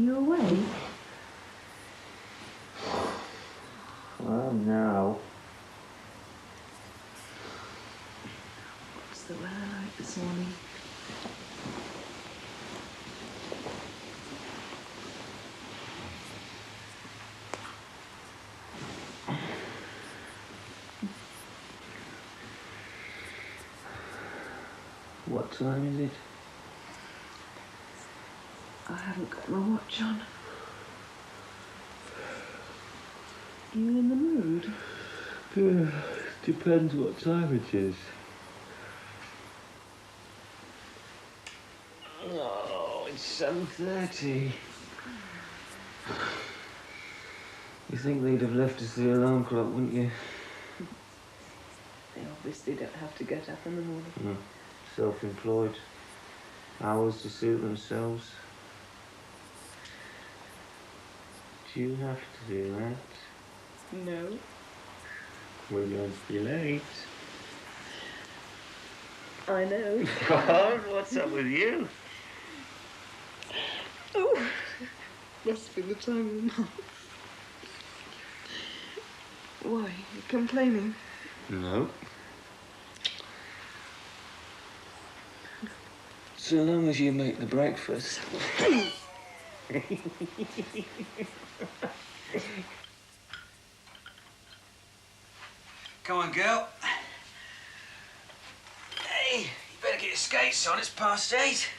you awake? Well, no. What's the weather like this morning? What time is it? I haven't got my watch on. You in the mood? Depends what time it is. Oh, it's 7:30. You think they'd have left us the alarm clock, wouldn't you? They obviously don't have to get up in the morning. Mm. Self-employed. Hours to suit themselves. Do you have to do that? No. We're going to be late. I know. God, what's up with you? Oh, must be the time of the month. Why? You complaining? No. So long as you make the breakfast. Come on, girl. Hey, you better get your skates on. It's past 8.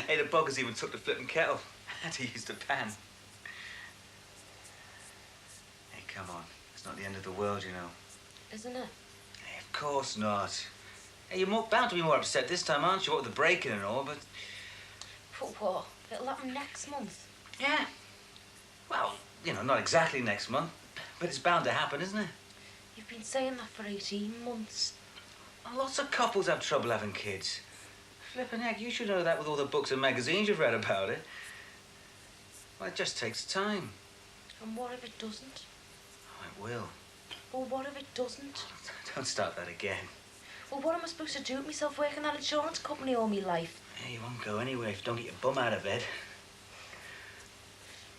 Hey, the boggers even took the flipping kettle. Had to use the pan. Hey, come on. It's not the end of the world, you know. Isn't it? Hey, of course not. Hey, you're bound to be more upset this time, aren't you? What with the breaking and all, but... But what? It'll happen next month. Yeah. Well, you know, not exactly next month, but it's bound to happen, isn't it? You've been saying that for 18 months. Lots of couples have trouble having kids. Flippin' heck, you should know that with all the books and magazines you've read about it. Well, it just takes time. And what if it doesn't? Oh, it will. Well, what if it doesn't? Don't start that again. Well, what am I supposed to do with myself working at an insurance company all my life? Yeah, you won't go anywhere if you don't get your bum out of bed.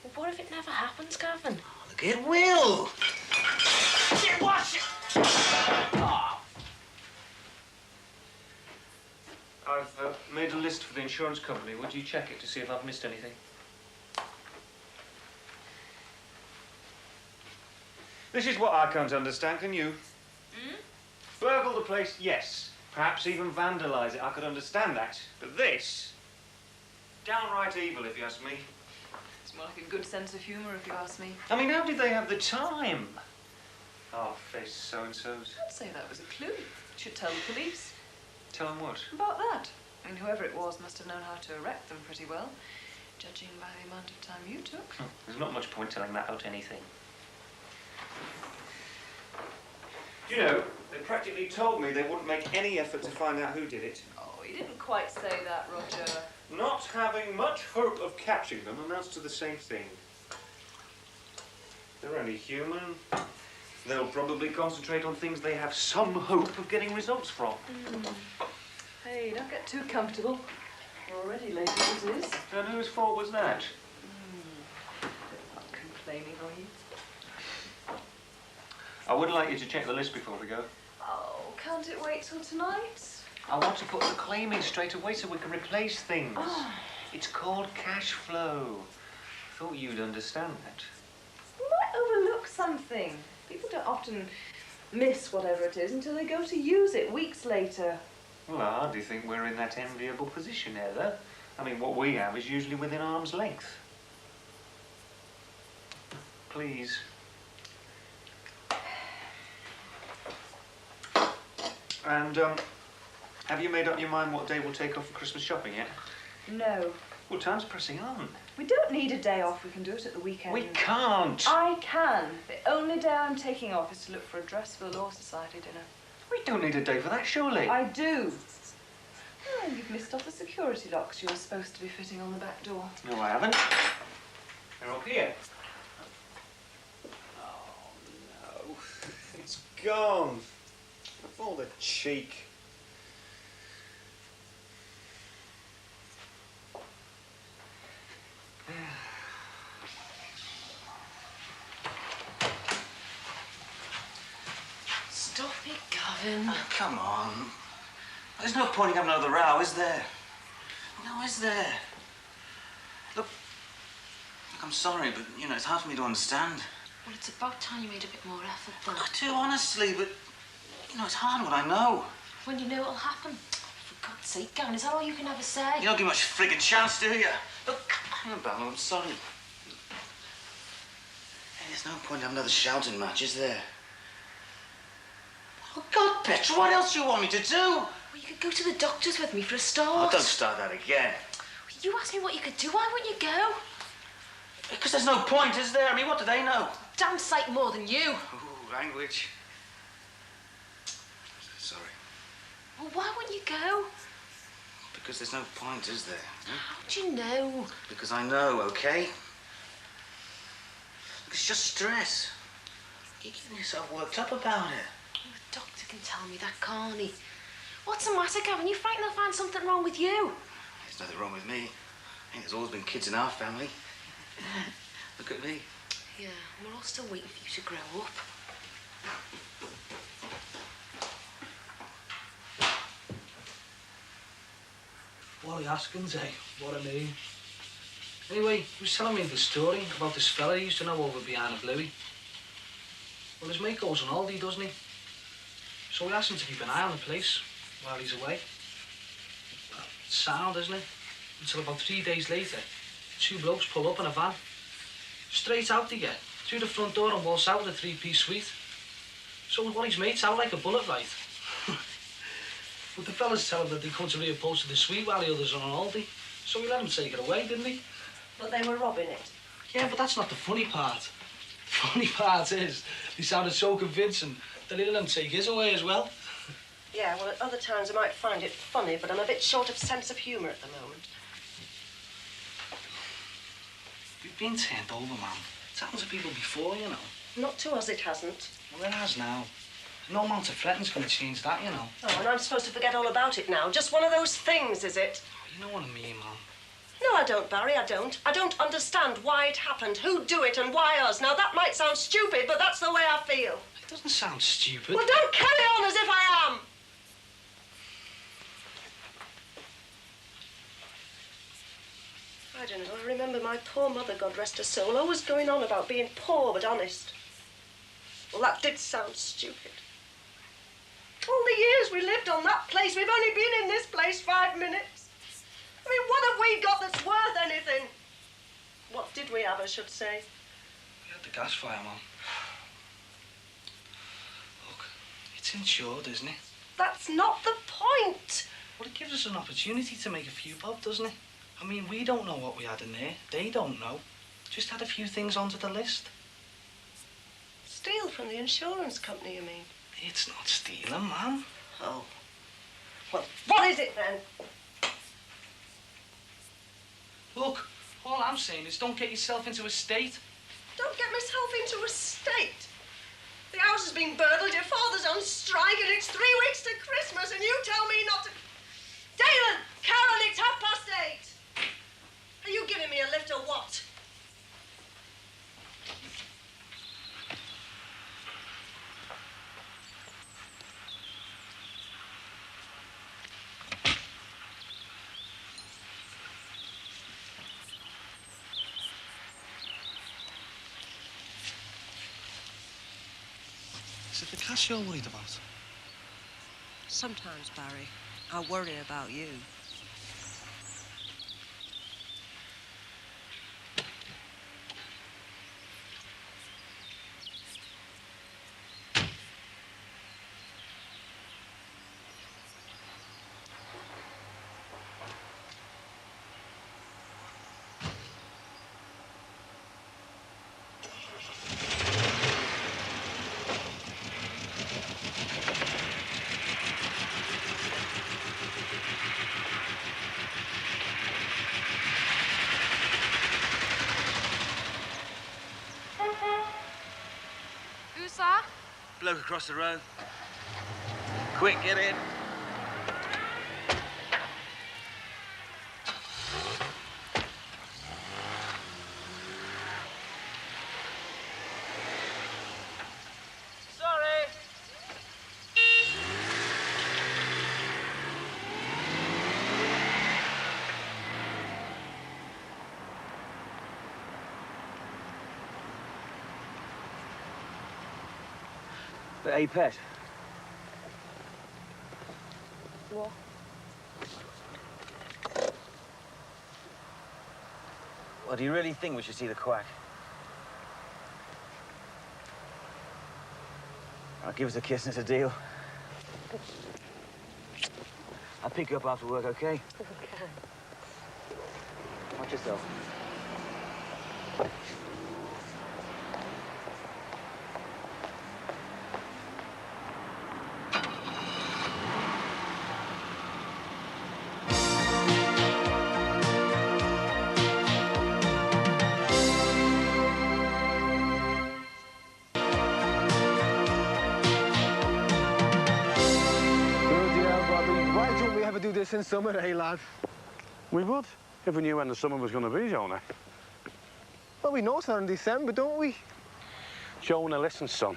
Well, what if it never happens, Gavin? Oh, look, it will! Shit, watch it! Oh. I've made a list for the insurance company. Would you check it to see if I've missed anything? This is what I can't understand, can you? Burgle the place, yes. Perhaps even vandalise it. I could understand that. But this? Downright evil, if you ask me. It's more like a good sense of humour, if you ask me. I mean, how did they have the time? Oh, face so-and-sos. I'd say that was a clue. Should tell the police. Tell them what? About that. I mean, whoever it was must have known how to erect them pretty well, judging by the amount of time you took. There's not much point telling that out anything. You know, they practically told me they wouldn't make any effort to find out who did it. Oh, he didn't quite say that, Roger. Not having much hope of catching them amounts to the same thing. They're only human. They'll probably concentrate on things they have some hope of getting results from. Hey, don't get too comfortable. We're already late as it is. And whose fault was that? Not complaining, are you? I would like you to check the list before we go. Oh, can't it wait till tonight? I want to put the claim in straight away so we can replace things. It's called cash flow. Thought you'd understand that. You might overlook something. People don't often miss whatever it is until they go to use it weeks later. Well, I hardly think we're in that enviable position, Heather. I mean, what we have is usually within arm's length. Please. And, have you made up your mind what day we'll take off for Christmas shopping yet? No. Well, time's pressing on. We don't need a day off. We can do it at the weekend. We can't. I can. The only day I'm taking off is to look for a dress for the Law Society dinner. We don't need a day for that, surely. I do. Oh, you've missed off the security locks you were supposed to be fitting on the back door. No, I haven't. They're up here. Oh, no. It's gone. Of all the cheek. having? Oh, come on. There's no point in having another row, is there? No, is there? Look, I'm sorry, but, you know, it's hard for me to understand. Well, it's about time you made a bit more effort, then. I do, honestly, but, you know, it's hard when I know. When you know it'll happen. For God's sake, Gavin, is that all you can ever say? You don't give much friggin' chance, do you? Look, hang on, Bella, I'm sorry. Hey, there's no point in having another shouting match, is there? Oh, God, Petra, what else do you want me to do? Well, you could go to the doctors with me for a start. Oh, don't start that again. You asked me what you could do. Why wouldn't you go? Because there's no point, is there? I mean, what do they know? Damn sight more than you. Ooh, language. Sorry. Well, why wouldn't you go? Because there's no point, is there? How do you know? Because I know, okay? It's just stress. You're getting yourself worked up about it. Well, the doctor can tell me that, can't he? What's the matter, Gavin? You frightened they'll find something wrong with you? There's nothing wrong with me. I think there's always been kids in our family. Look at me. Yeah, we're all still waiting for you to grow up. Wally Askins, eh? What a name. Anyway, he was telling me the story about this fella he used to know over behind the Bluey. Well, his mate goes on holiday, doesn't he? So we asked him to keep an eye on the place while he's away. It's sound, isn't it? Until about 3 days later, two blokes pull up in a van. Straight out they get, through the front door and waltz out with a three-piece suite. So Wally's mates out like a bullet, right? But the fellas tell him that they couldn't reupholster the suite while the others are on holiday. So we let him take it away, didn't he? But they were robbing it. Yeah, but that's not the funny part. The funny part is, he sounded so convincing that he let him take his away as well. Yeah, well, at other times I might find it funny, but I'm a bit short of sense of humour at the moment. We've been turned over, man. It's happened to people before, you know. Not to us, it hasn't. Well, it has now. No amount of threatening's going to change that, you know. Oh, and I'm supposed to forget all about it now. Just one of those things, is it? Oh, you know what I mean, man. No, I don't, Barry, I don't. I don't understand why it happened, who'd do it, and why us. Now, that might sound stupid, but that's the way I feel. It doesn't sound stupid. Well, don't carry on as if I am. I don't know. I remember my poor mother, God rest her soul, always going on about being poor but honest. Well, that did sound stupid. All the years we lived on that place, we've only been in this place 5 minutes. I mean, what have we got that's worth anything? What did we have, I should say? We had the gas fire, man. Look, it's insured, isn't it? That's not the point. Well, it gives us an opportunity to make a few bob, doesn't it? I mean, we don't know what we had in there. They don't know. Just had a few things onto the list. Steal from the insurance company, you mean? It's not stealing, man. Oh. Well, what is it then? Look, all I'm saying is don't get yourself into a state. Don't get myself into a state. The house has been burgled, your father's on strike, and it's 3 weeks to Christmas, and you tell me not to... Dalen! Karen, it's 8:30. Are you giving me a lift or what? Is it the cash you're worried about? Sometimes, Barry, I worry about you. Who's that? Bloke across the road. Quick, get in. Sorry. Hey, Pet. What? Well, do you really think we should see the quack? I'll give us a kiss and it's a deal. I'll pick you up after work, okay? Okay. Watch yourself. Why don't we ever do this in summer, eh, lad? We would, if we knew when the summer was going to be, Jonah. Well, we know it's not in December, don't we? Jonah, listen, son.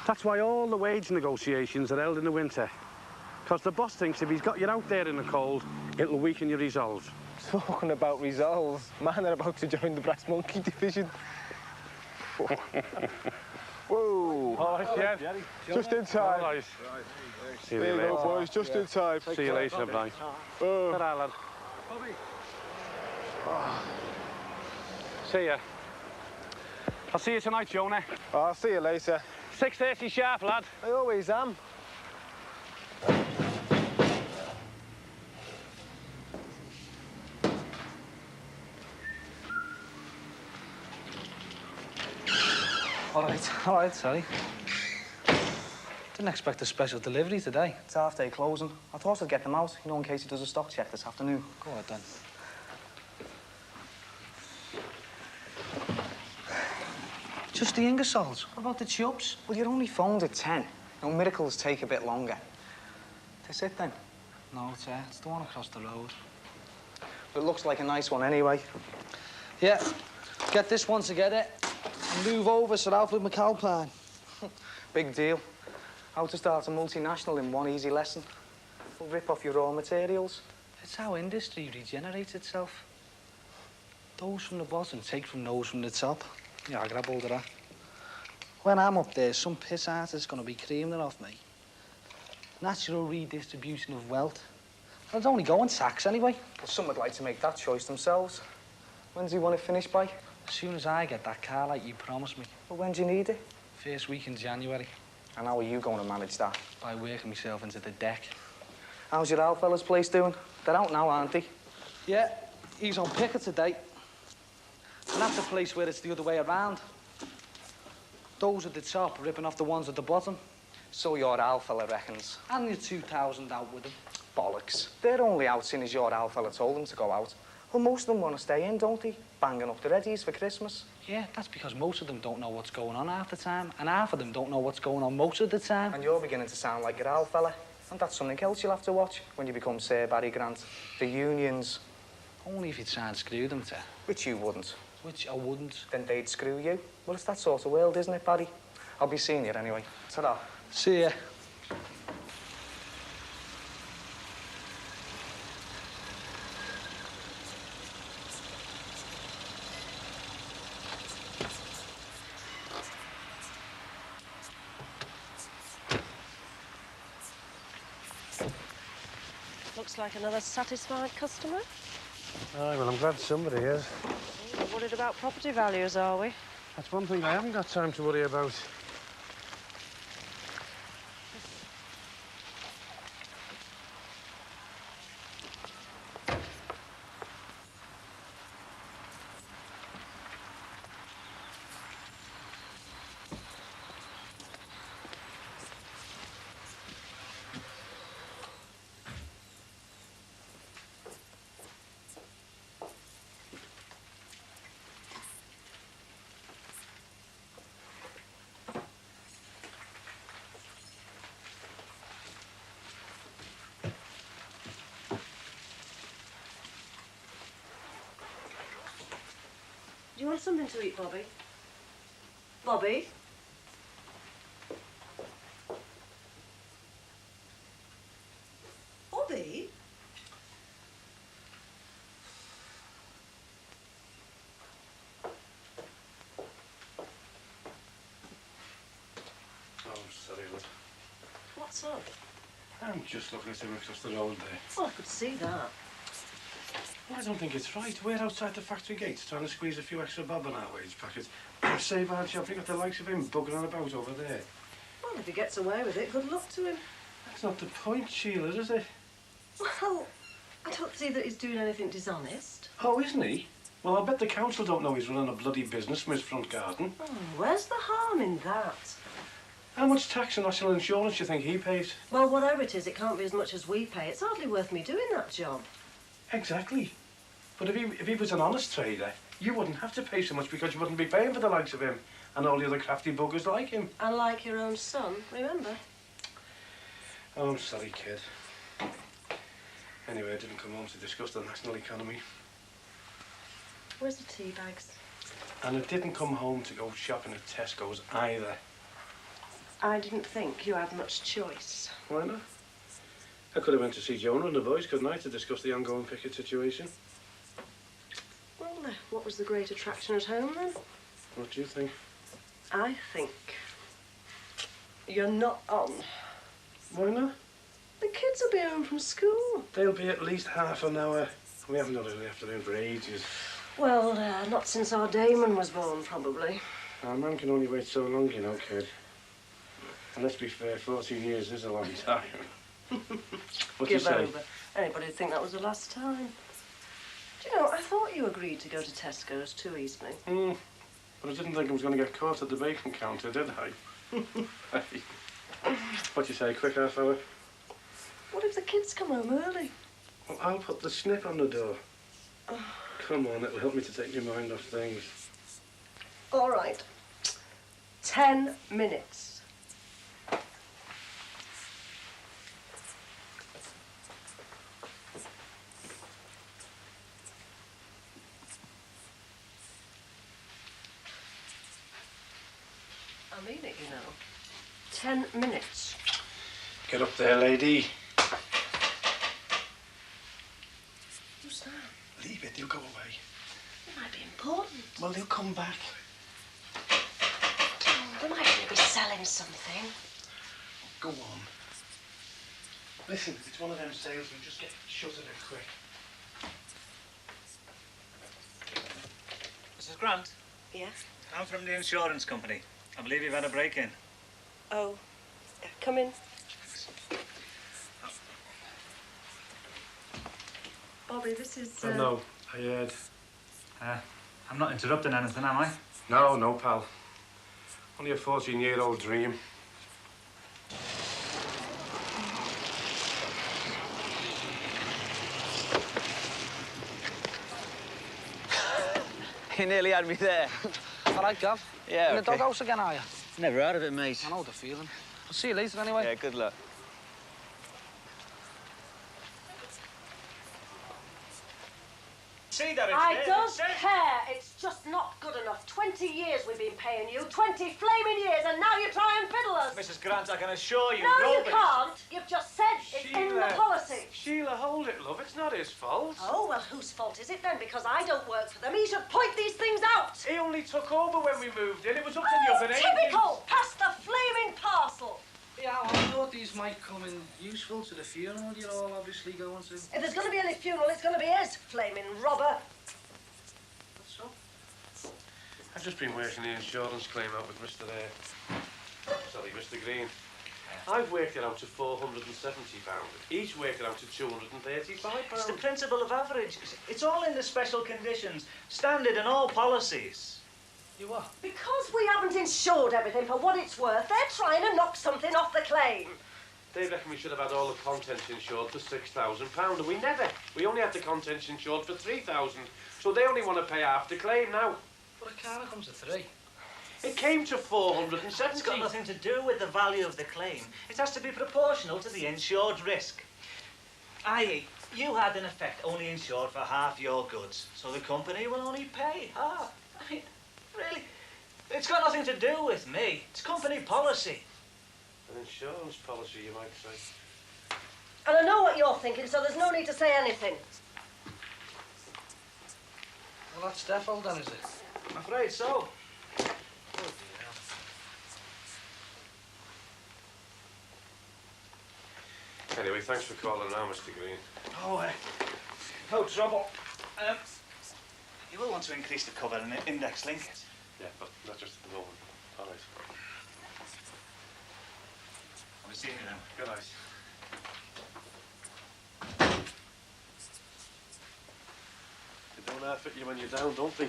That's why all the wage negotiations are held in the winter. Because the boss thinks if he's got you out there in the cold, it'll weaken your resolve. Talking about resolves, man, they're about to join the Brass Monkey division. Whoa! All right, yeah. Just in time. All right. See you There you later. go, boys, just in time. See you later, bye. Ta-ra, lad. See ya. I'll see you tonight, Jonah. I'll see you later. 6:30 sharp, lad. I always am. All right, sorry. Didn't expect a special delivery today. It's half-day closing. I thought I'd get them out, in case he does a stock check this afternoon. Go on, then. Just the Ingersolls. What about the Chubbs? Well, you're only phoned at 10. Miracles take a bit longer. This it, then? No, it's the one across the road. But it looks like a nice one anyway. Yeah, get this one together and move over Sir Alfred McAlpine. Big deal. How to start a multinational in one easy lesson. We'll rip off your raw materials. It's how industry regenerates itself. Those from the bottom take from those from the top. Yeah, I'll grab hold of that. When I'm up there, some piss artist's gonna be creaming off me. Natural redistribution of wealth. And it's only go in tax anyway. But some would like to make that choice themselves. When's he want it finished by? As soon as I get that car like you promised me. Well, when do you need it? First week in January. And how are you going to manage that? By working myself into the deck. How's your old fella's place doing? They're out now, aren't they? Yeah, he's on picket today. And that's a place where it's the other way around. Those at the top ripping off the ones at the bottom. So your old fella reckons. And you're 2,000 out with them. Bollocks. They're only out soon as your old fella told them to go out. Well, most of them want to stay in, don't they? Banging up the readies for Christmas. Yeah, that's because most of them don't know what's going on half the time, and half of them don't know what's going on most of the time. And you're beginning to sound like your old fella. And that's something else you'll have to watch when you become Sir Barry Grant. The unions. Only if you try and screw them, Ted. Which you wouldn't. Which I wouldn't. Then they'd screw you. Well, it's that sort of world, isn't it, Barry? I'll be seeing you anyway. Ta-ra. See ya. Looks like another satisfied customer. Aye, well, I'm glad somebody is. We're worried about property values, are we? That's one thing I haven't got time to worry about. Do you want something to eat, Bobby? Bobby? Bobby? Oh, love. What's up? I'm just looking at him across the road there. Well, I could see that. Well, I don't think it's right. We're outside the factory gates trying to squeeze a few extra bob on our wage packet. Save our job. You've got the likes of him bugging on about over there. Well, if he gets away with it, good luck to him. That's not the point, Sheila, is it? Well, I don't see that he's doing anything dishonest. Oh, isn't he? Well, I bet the council don't know he's running a bloody business from his front garden. Oh, where's the harm in that? How much tax and national insurance do you think he pays? Well, whatever it is, it can't be as much as we pay. It's hardly worth me doing that job. Exactly. But if he was an honest trader, you wouldn't have to pay so much because you wouldn't be paying for the likes of him and all the other crafty buggers like him. And like your own son, remember? Oh, I'm sorry, kid. Anyway, I didn't come home to discuss the national economy. Where's the tea bags? And I didn't come home to go shopping at Tesco's either. I didn't think you had much choice. Why not? I could have went to see Jonah and the boys, couldn't I, to discuss the ongoing picket situation? Well, what was the great attraction at home, then? What do you think? I think you're not on. Why not? The kids will be home from school. They'll be at least half an hour. We haven't done it in the afternoon for ages. Well, not since our Damon was born, probably. Our man can only wait so long, you know, kid. And let's be fair, 14 years is a long time. What do you Give say? over. Anybody'd think that was the last time. Do you know, I thought you agreed to go to Tesco's too easily. But I didn't think I was going to get caught at the bacon counter, did I? What do you say, quick half hour? What if the kids come home early? Well, I'll put the snip on the door. Come on, it'll help me to take my mind off things. All right. 10 minutes. I mean it, you know. 10 minutes. Get up there, lady. Who's that? Leave it, they'll go away. It might be important. Well, they'll come back. Oh, they might be selling something. Go on. Listen, it's one of them sales, we'll just get shut of it quick. Mrs. Grant, Yeah? I'm from the insurance company. I believe you've had a break-in. Oh, yeah, come in. Bobby, this is... No, I heard. I'm not interrupting anything, am I? No, pal. Only a 14-year-old dream. You nearly had me there. All right, Gav. Yeah, In the okay. doghouse again, are you? Never heard of it, mate. I know the feeling. I'll see you later anyway. Yeah, good luck. See that it's I there, don't it's there. care. It's just not good enough. 20 years we've been paying you. 20 flaming years, and now you try and fiddle us. Mrs. Grant, I can assure you, No, you nobody... can't. You've just said it's in the policy. Sheila, hold it, love. It's not his fault. Oh, well, whose fault is it then? Because I don't work for them. He should point these things out. He only took over when we moved in. It was up to the oven. Typical. Pass the flaming parcel. Yeah, well, I thought these might come in useful to the funeral you're all obviously going to. If there's going to be any funeral, it's going to be his, flaming robber. What's up? I've just been working the insurance claim out with Mr. Mr. Green. I've worked it out to £470. He's worked it out to £235. It's the principle of average. It's all in the special conditions, standard in all policies. You what? Because we haven't insured everything for what it's worth, they're trying to knock something off the claim. They reckon we should have had all the contents insured for £6,000, and we never. We only had the contents insured for £3,000, so they only want to pay half the claim now. But a car comes to 3. It came to 470. It's got nothing to do with the value of the claim. It has to be proportional to the insured risk. I.e., you had, in effect, only insured for half your goods, so the company will only pay half. I mean, really, it's got nothing to do with me. It's company policy. An insurance policy, you might say. And I know what you're thinking, so there's no need to say anything. Well, that's defo then, is it? I'm afraid so. Billy. Thanks for calling now, Mr. Green. Oh, no trouble. You will want to increase the cover and index link it. Yeah, but not just at the moment. All right. I'll be seeing you then. Good night. They don't half fit you when you're down, don't they?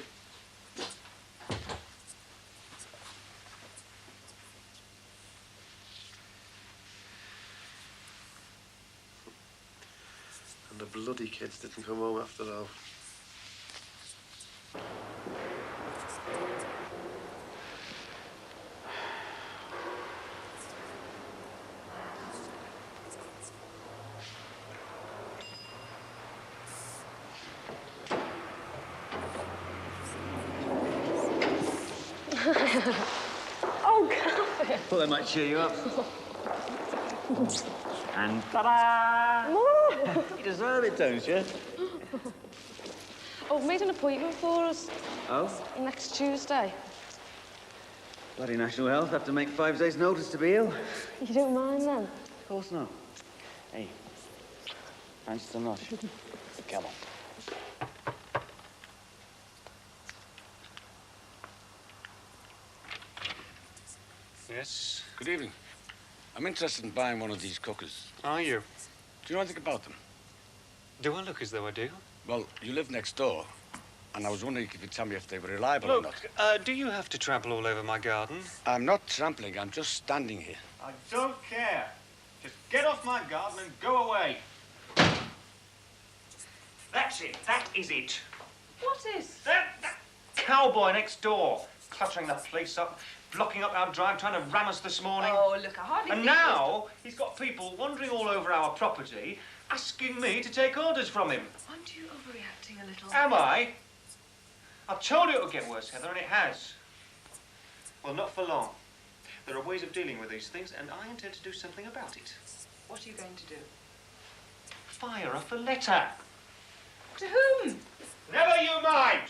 And the bloody kids didn't come home after all. Oh, God. Well, that might cheer you up. And ta-da! You deserve it, don't you? Oh, I've made an appointment for us Oh? next Tuesday. Bloody National Health have to make 5 days' notice to be ill. You don't mind then? Of course not. Hey, fancy some lunch? Come on. Yes? Good evening. I'm interested in buying one of these cookers. Are you? Do you know anything about them? Do I look as though I do? Well, you live next door, and I was wondering if you could tell me if they were reliable or not. Look, do you have to trample all over my garden? I'm not trampling, I'm just standing here. I don't care. Just get off my garden and go away. That's it. That is it. What is? That cowboy next door, cluttering the place up, blocking up our drive, trying to ram us this morning. Oh, look, I hardly And think now he's got people wandering all over our property, asking me to take orders from him. Aren't you overreacting a little? Am I? I told you it would get worse, Heather, and it has. Well, not for long. There are ways of dealing with these things, and I intend to do something about it. What are you going to do? Fire off a letter. To whom? Never you mind!